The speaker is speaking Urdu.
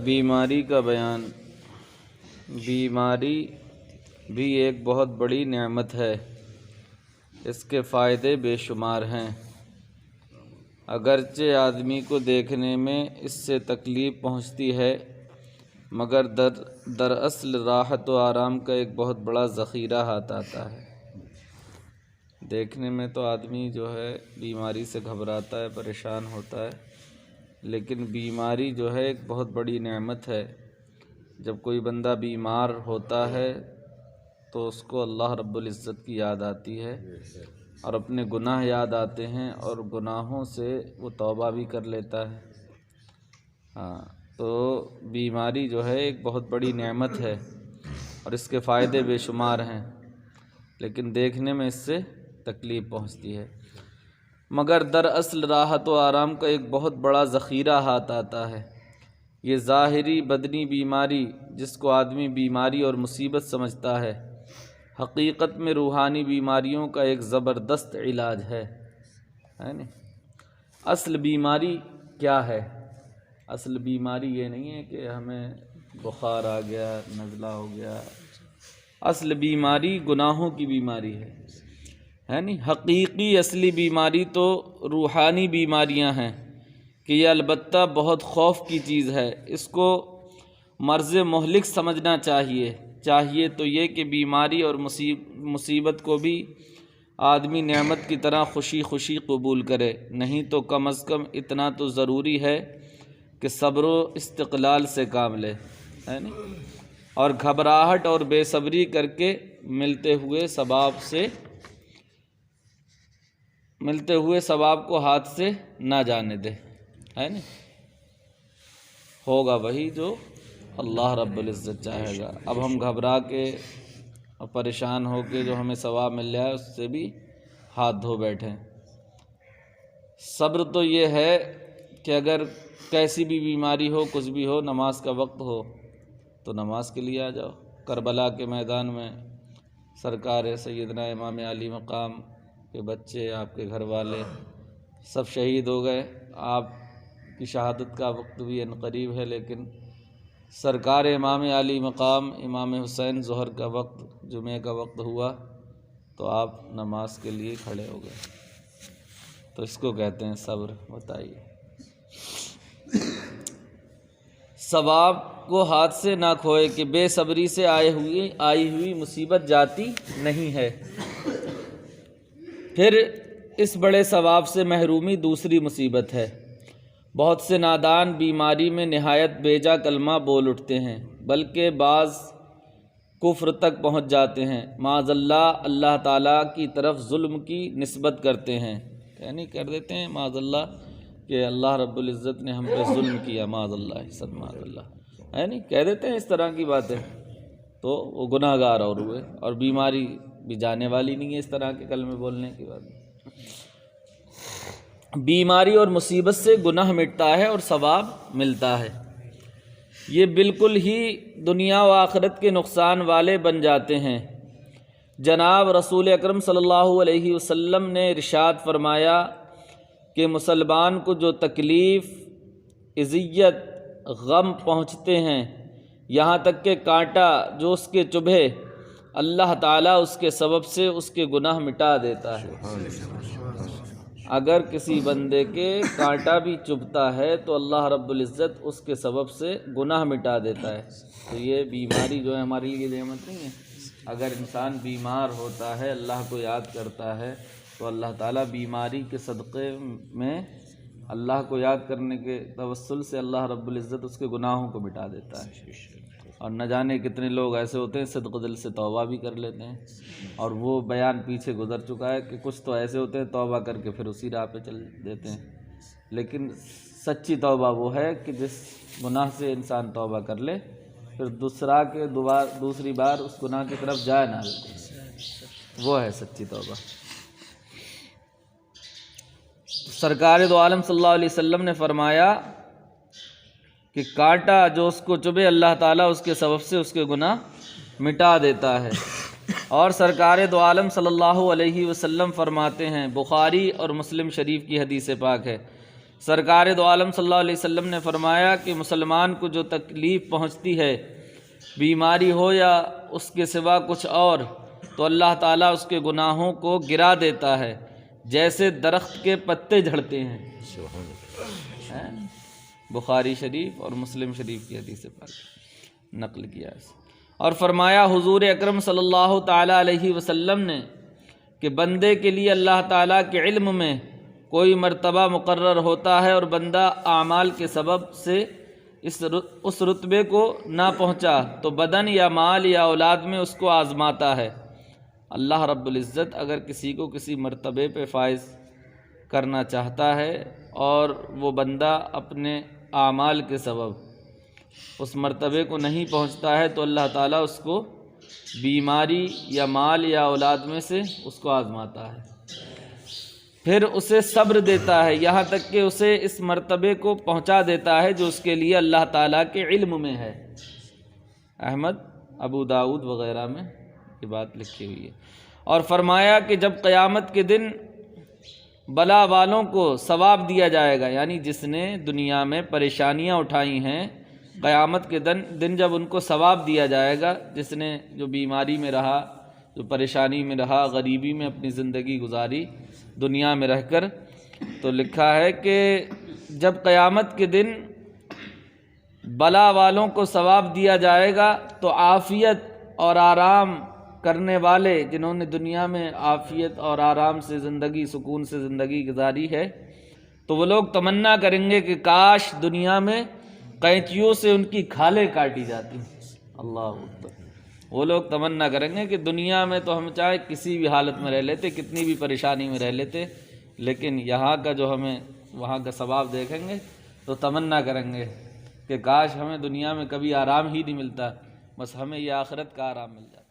بیماری کا بیان۔ بیماری بھی ایک بہت بڑی نعمت ہے، اس کے فائدے بے شمار ہیں۔ اگرچہ آدمی کو دیکھنے میں اس سے تکلیف پہنچتی ہے، مگر دراصل راحت و آرام کا ایک بہت بڑا ذخیرہ ہاتھ آتا ہے۔ دیکھنے میں تو آدمی جو ہے بیماری سے گھبراتا ہے، پریشان ہوتا ہے، لیکن بیماری جو ہے ایک بہت بڑی نعمت ہے۔ جب کوئی بندہ بیمار ہوتا ہے تو اس کو اللہ رب العزت کی یاد آتی ہے اور اپنے گناہ یاد آتے ہیں، اور گناہوں سے وہ توبہ بھی کر لیتا ہے۔ تو بیماری جو ہے ایک بہت بڑی نعمت ہے اور اس کے فائدے بے شمار ہیں، لیکن دیکھنے میں اس سے تکلیف پہنچتی ہے، مگر دراصل راحت و آرام کا ایک بہت بڑا ذخیرہ ہاتھ آتا ہے۔ یہ ظاہری بدنی بیماری جس کو آدمی بیماری اور مصیبت سمجھتا ہے، حقیقت میں روحانی بیماریوں کا ایک زبردست علاج ہے نا؟ اصل بیماری کیا ہے؟ اصل بیماری یہ نہیں ہے کہ ہمیں بخار آ گیا، نزلہ ہو گیا۔ اصل بیماری گناہوں کی بیماری ہے نہیں؟ حقیقی اصلی بیماری تو روحانی بیماریاں ہیں کہ یہ البتہ بہت خوف کی چیز ہے۔ اس کو مرض مہلک سمجھنا چاہیے تو یہ کہ بیماری اور مصیبت کو بھی آدمی نعمت کی طرح خوشی خوشی قبول کرے، نہیں تو کم از کم اتنا تو ضروری ہے کہ صبر و استقلال سے کام لے، ہے نہیں؟ اور گھبراہٹ اور بے صبری کر کے ملتے ہوئے ثواب کو ہاتھ سے نہ جانے دے، ہے نا؟ ہوگا وہی جو اللہ رب العزت چاہے گا۔ اب ہم گھبرا کے اور پریشان ہو کے جو ہمیں ثواب مل جائے اس سے بھی ہاتھ دھو بیٹھیں۔ صبر تو یہ ہے کہ اگر کیسی بھی بیماری ہو، کچھ بھی ہو، نماز کا وقت ہو تو نماز کے لیے آ جاؤ۔ کربلا کے میدان میں سرکار سیدنا امام علی مقام کے بچے، آپ کے گھر والے سب شہید ہو گئے۔ آپ کی شہادت کا وقت بھی عنقریب ہے، لیکن سرکار امام علی مقام امام حسین ظہر کا وقت، جمعہ کا وقت ہوا تو آپ نماز کے لیے کھڑے ہو گئے۔ تو اس کو کہتے ہیں صبر۔ بتائیے، ثواب کو ہاتھ سے نہ کھوئے کہ بے صبری سے آئی ہوئی مصیبت جاتی نہیں ہے۔ پھر اس بڑے ثواب سے محرومی دوسری مصیبت ہے۔ بہت سے نادان بیماری میں نہایت بیجا کلمہ بول اٹھتے ہیں، بلکہ بعض کفر تک پہنچ جاتے ہیں۔ معاذ اللہ، اللہ تعالیٰ کی طرف ظلم کی نسبت کرتے ہیں، یعنی کر دیتے ہیں معاذ اللہ کہ اللہ رب العزت نے ہم پہ ظلم کیا، معاذ اللہ، سب معاذ اللہ، یعنی کہہ دیتے ہیں اس طرح کی باتیں، تو وہ گناہ گار اور ہوئے، اور بیماری بھی جانے والی نہیں ہے اس طرح کے کلمے بولنے کی بات۔ بیماری اور مصیبت سے گناہ مٹتا ہے اور ثواب ملتا ہے۔ یہ بالکل ہی دنیا و آخرت کے نقصان والے بن جاتے ہیں۔ جناب رسول اکرم صلی اللہ علیہ وسلم نے ارشاد فرمایا کہ مسلمان کو جو تکلیف، اذیت، غم پہنچتے ہیں، یہاں تک کہ کانٹا جو اس کے چبھے، اللہ تعالیٰ اس کے سبب سے اس کے گناہ مٹا دیتا ہے۔ اگر کسی بندے کے کانٹا بھی چبھتا ہے تو اللہ رب العزت اس کے سبب سے گناہ مٹا دیتا ہے۔ تو یہ بیماری جو ہے ہمارے لیے نعمت نہیں ہے۔ اگر انسان بیمار ہوتا ہے، اللہ کو یاد کرتا ہے، تو اللہ تعالیٰ بیماری کے صدقے میں اللہ کو یاد کرنے کے توسل سے اللہ رب العزت اس کے گناہوں کو مٹا دیتا ہے۔ اور نہ جانے کتنے لوگ ایسے ہوتے ہیں صدق دل سے توبہ بھی کر لیتے ہیں، اور وہ بیان پیچھے گزر چکا ہے کہ کچھ تو ایسے ہوتے ہیں توبہ کر کے پھر اسی راہ پہ چل دیتے ہیں، لیکن سچی توبہ وہ ہے کہ جس گناہ سے انسان توبہ کر لے پھر دوسری بار اس گناہ کی طرف جائے نہ، وہ ہے سچی توبہ۔ سرکار دو عالم صلی اللہ علیہ وسلم نے فرمایا کہ کانٹا جو اس کو چبھے، اللہ تعالیٰ اس کے سبب سے اس کے گناہ مٹا دیتا ہے۔ اور سرکار دو عالم صلی اللہ علیہ وسلم فرماتے ہیں، بخاری اور مسلم شریف کی حدیث پاک ہے، سرکار دو عالم صلی اللہ علیہ وسلم نے فرمایا کہ مسلمان کو جو تکلیف پہنچتی ہے، بیماری ہو یا اس کے سوا کچھ اور، تو اللہ تعالیٰ اس کے گناہوں کو گرا دیتا ہے جیسے درخت کے پتے جھڑتے ہیں۔ بخاری شریف اور مسلم شریف کی حدیث پاک نقل کیا ہے۔ اور فرمایا حضور اکرم صلی اللہ تعالیٰ علیہ وسلم نے کہ بندے کے لیے اللہ تعالیٰ کے علم میں کوئی مرتبہ مقرر ہوتا ہے اور بندہ اعمال کے سبب سے اس رتبے کو نہ پہنچا تو بدن یا مال یا اولاد میں اس کو آزماتا ہے۔ اللہ رب العزت اگر کسی کو کسی مرتبے پہ فائز کرنا چاہتا ہے اور وہ بندہ اپنے اعمال کے سبب اس مرتبے کو نہیں پہنچتا ہے تو اللہ تعالیٰ اس کو بیماری یا مال یا اولاد میں سے اس کو آزماتا ہے، پھر اسے صبر دیتا ہے یہاں تک کہ اسے اس مرتبے کو پہنچا دیتا ہے جو اس کے لیے اللہ تعالیٰ کے علم میں ہے۔ احمد، ابو داؤد وغیرہ میں یہ بات لکھی ہوئی ہے۔ اور فرمایا کہ جب قیامت کے دن بلا والوں کو ثواب دیا جائے گا، یعنی جس نے دنیا میں پریشانیاں اٹھائی ہیں، قیامت کے دن جب ان کو ثواب دیا جائے گا، جس نے جو بیماری میں رہا، جو پریشانی میں رہا، غریبی میں اپنی زندگی گزاری دنیا میں رہ کر، تو لکھا ہے کہ جب قیامت کے دن بلا والوں کو ثواب دیا جائے گا تو عافیت اور آرام کرنے والے، جنہوں نے دنیا میں عافیت اور آرام سے زندگی، سکون سے زندگی گزاری ہے، تو وہ لوگ تمنا کریں گے کہ کاش دنیا میں قینچیوں سے ان کی کھالیں کاٹی جاتی۔ اللہ اکبر۔ وہ لوگ تمنا کریں گے کہ دنیا میں تو ہم چاہے کسی بھی حالت میں رہ لیتے، کتنی بھی پریشانی میں رہ لیتے، لیکن یہاں کا جو ہمیں وہاں کا ثواب دیکھیں گے تو تمنا کریں گے کہ کاش ہمیں دنیا میں کبھی آرام ہی نہیں ملتا، بس ہمیں یہ آخرت کا آرام مل جاتا۔